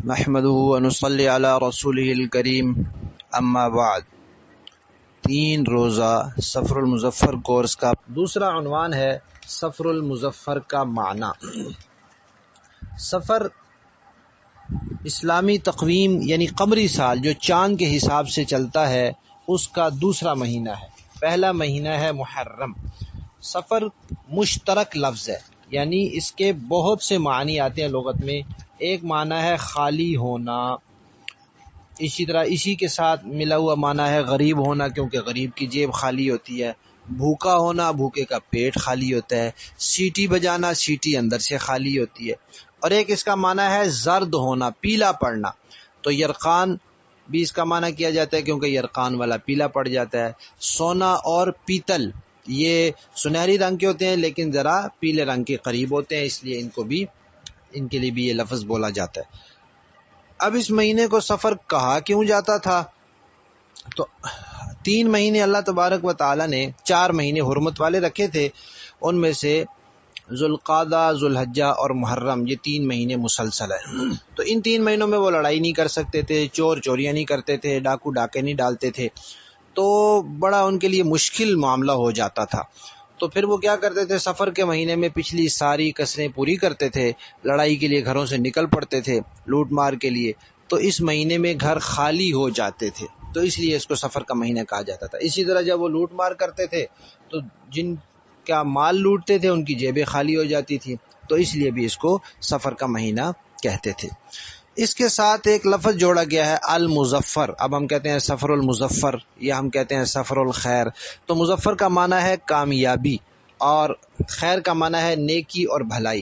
نحمده ونصلي علی رسوله الکریم اما بعد۔ 3 روزہ سفر المظفر کورس کا دوسرا عنوان ہے سفر المظفر کا معنی۔ سفر اسلامی تقویم یعنی قمری سال جو چاند کے حساب سے چلتا ہے اس کا دوسرا مہینہ ہے۔ پہلا مہینہ ہے محرم۔ سفر مشترک لفظ ہے، یعنی اس کے بہت سے معنی آتے ہیں لغت میں۔ ایک معنی ہے خالی ہونا، اسی طرح اسی کے ساتھ ملا ہوا معنی ہے غریب ہونا، کیونکہ غریب کی جیب خالی ہوتی ہے۔ بھوکا ہونا، بھوکے کا پیٹ خالی ہوتا ہے۔ سیٹی بجانا، سیٹی اندر سے خالی ہوتی ہے۔ اور ایک اس کا معنی ہے زرد ہونا، پیلا پڑنا۔ تو یرقان بھی اس کا معنی کیا جاتا ہے کیونکہ یرقان والا پیلا پڑ جاتا ہے۔ سونا اور پیتل یہ سنہری رنگ کے ہوتے ہیں لیکن ذرا پیلے رنگ کے قریب ہوتے ہیں، اس لیے ان کے لیے بھی یہ لفظ بولا جاتا ہے۔ اب اس مہینے کو سفر کہا کیوں جاتا تھا؟ تو 3 مہینے اللہ تبارک و تعالی نے 4 مہینے حرمت والے رکھے تھے، ان میں سے ذوالقعدہ، ذوالحجہ اور محرم، یہ 3 مہینے مسلسل ہیں۔ تو ان 3 مہینوں میں وہ لڑائی نہیں کر سکتے تھے، چور چوریاں نہیں کرتے تھے، ڈاکو ڈاکے نہیں ڈالتے تھے، تو بڑا ان کے لیے مشکل معاملہ ہو جاتا تھا۔ تو پھر وہ کیا کرتے تھے، سفر کے مہینے میں پچھلی ساری کسریں پوری کرتے تھے، لڑائی کے لیے گھروں سے نکل پڑتے تھے، لوٹ مار کے لیے۔ تو اس مہینے میں گھر خالی ہو جاتے تھے، تو اس لیے اس کو سفر کا مہینہ کہا جاتا تھا۔ اسی طرح جب وہ لوٹ مار کرتے تھے تو جن کا مال لوٹتے تھے ان کی جیبیں خالی ہو جاتی تھی، تو اس لیے بھی اس کو سفر کا مہینہ کہتے تھے۔ اس کے ساتھ ایک لفظ جوڑا گیا ہے المظفر۔ اب ہم کہتے ہیں سفر المظفر یا ہم کہتے ہیں سفر الخیر۔ تو مظفر کا معنی ہے کامیابی اور خیر کا معنی ہے نیکی اور بھلائی۔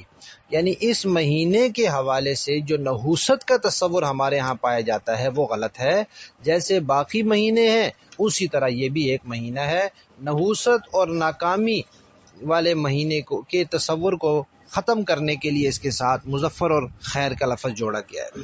یعنی اس مہینے کے حوالے سے جو نحوست کا تصور ہمارے ہاں پایا جاتا ہے وہ غلط ہے۔ جیسے باقی مہینے ہیں اسی طرح یہ بھی ایک مہینہ ہے۔ نحوست اور ناکامی والے مہینے کے تصور کو ختم کرنے کے لیے اس کے ساتھ مظفر اور خیر کا لفظ جوڑا گیا ہے۔